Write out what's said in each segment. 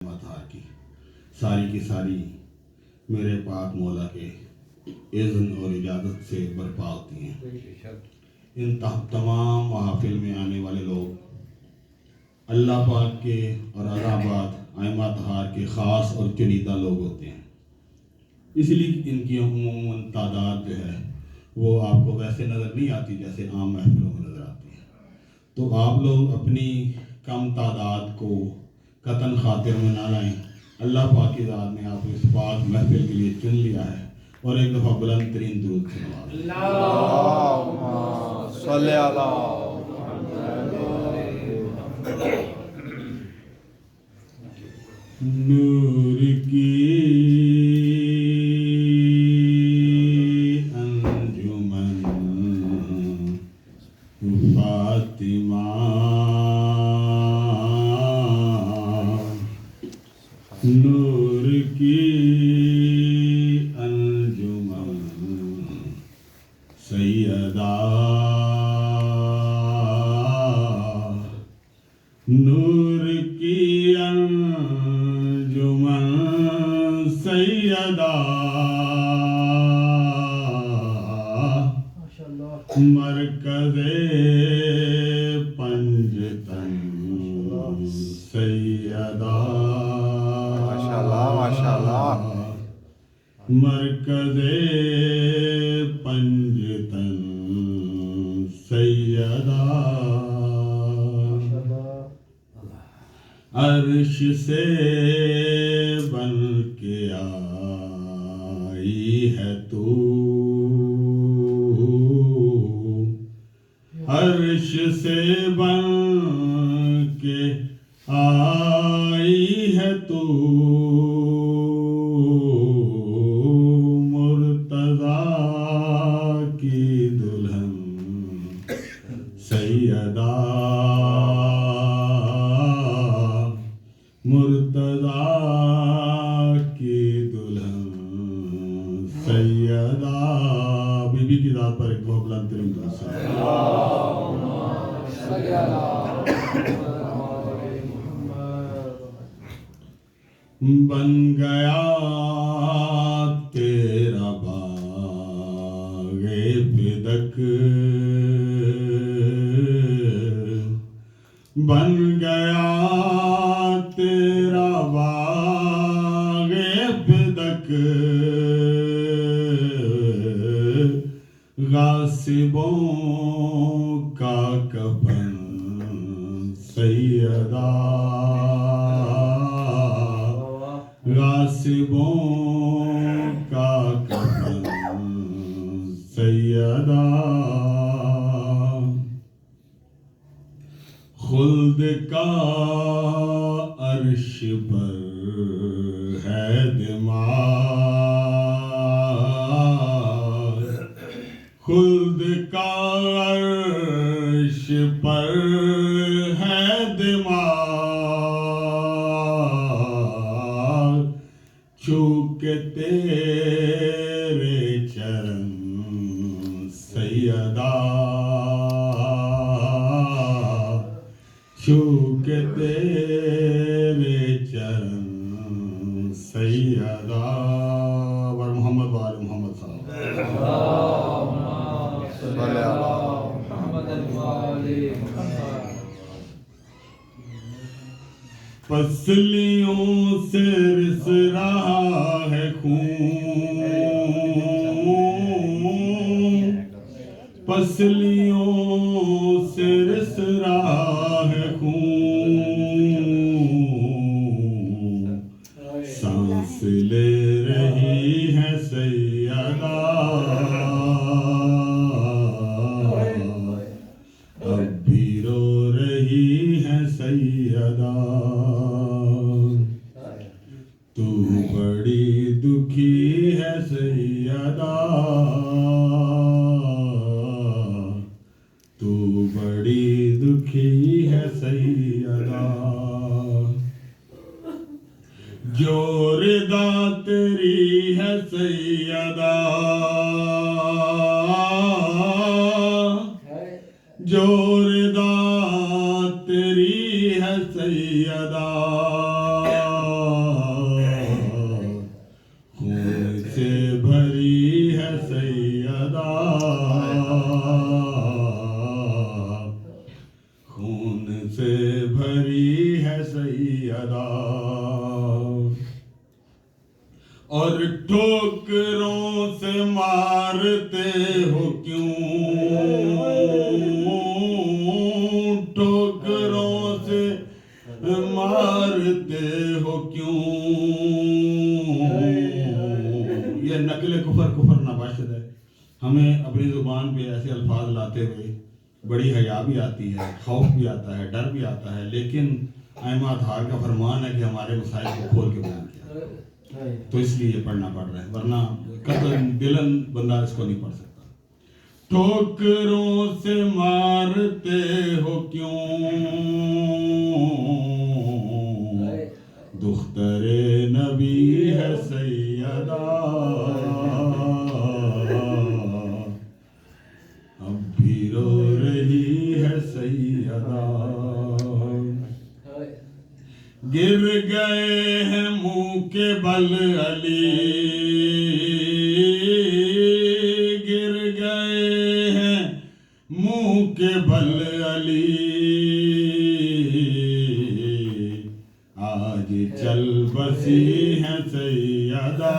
मतार की सारी मेरे पाक मौला के इज़्न और इजाज़त से बर्पा होती हैं। इन तमाम महफिल में आने वाले लोग अल्लाह पाक के और अज़ाबाद आइमा तहार के ख़ास और चुनीदा लोग होते हैं, इसलिए इनकी अमूमन तादाद जो है वो आपको वैसे नज़र नहीं आती जैसे आम महफिलों में नज़र आती है। तो आप लोग अपनी कम तादाद को कतन खातिर में ना लाएं। अल्लाह पाक की ज़ात ने आपको इस पाक महफिल के लिए चुन लिया है और एक दफ़ा बुलंद तरीन दुरूद नूर की अंजुमन फातिमा नूर की अंजुमन सैयदा नूर की अंजुमन सैयदा मरकज़े पंजतन सैयदा माशाल्लाह मरकज़े पंजतन सैयदा अर्श से बन के आई है तू अर्श से बन के आई है तू मुर्तज़ा की दुल्हन सैयदा मुर्तज़ा की दुल्हन सैयदा बीबी की ज़ात पर एक बहुत बुलंद तरीन दुरूद बन गया तेरा बाग़े बिदक बन गया तेरा बाग़े बिदक गासिबों का कफन सैयदा गासिबों का कफन सैयदा खुल्द का अर्श पर है दिमाग खुल्द का अर्श पर है दिमाग छू के तेरे चरण सैयदा छू के तेरे चरण सैयदा वर मोहम्मद वाले मोहम्मद साहब पसलियों से रिस रहा है खून पसलियों से रिस रहा है खून सांस ले रही है सैयदा अब भी रो रही है सैयदा तू बड़ी दुखी है सैयदा तू बड़ी दुखी है सैयदा जोरदा तेरी है सैयदा जोरदा तेरी है सैयदा और ठोकरों से मारते हो क्यों, ठोकरों से मारते हो क्यों। ये नकले कुफर नबाशत है। हमें अपनी ज़ुबान पे ऐसे अल्फाज लाते हुए बड़ी हया भी आती है, खौफ भी आता है, डर भी आता है, लेकिन आइमा धार का फरमान है कि हमारे मसाइल को खोल के बयान किया, तो इसलिए ये पढ़ना पड़ रहा है, वरना कतन दिलन बंदा इसको नहीं पढ़ सकता। ठोकरों से मारते हो क्यों, दुख्तरे नबी है सैयदा, अब भी रो रही है सैयदा। गिर गए हैं मुंह के बल अली, गिर गए हैं मुंह के बल अली, आज चल बसी है सैयदा,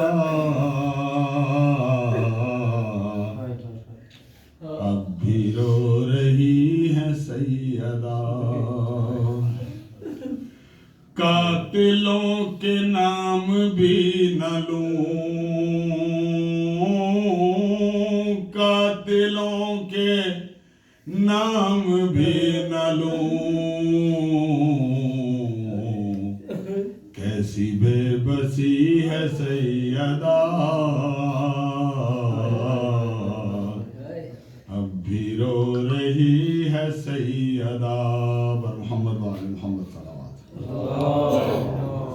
अब भी रो रही है सैयदा। कातिलों के नाम भी न लूं, कातिलों के नाम भी न लूं, कैसी बेबसी है सैयदा, अब भी रो रही है सैयदा। मोहम्मद वाले मोहम्मद सल्लल्लाहु अलैहि वसल्लम।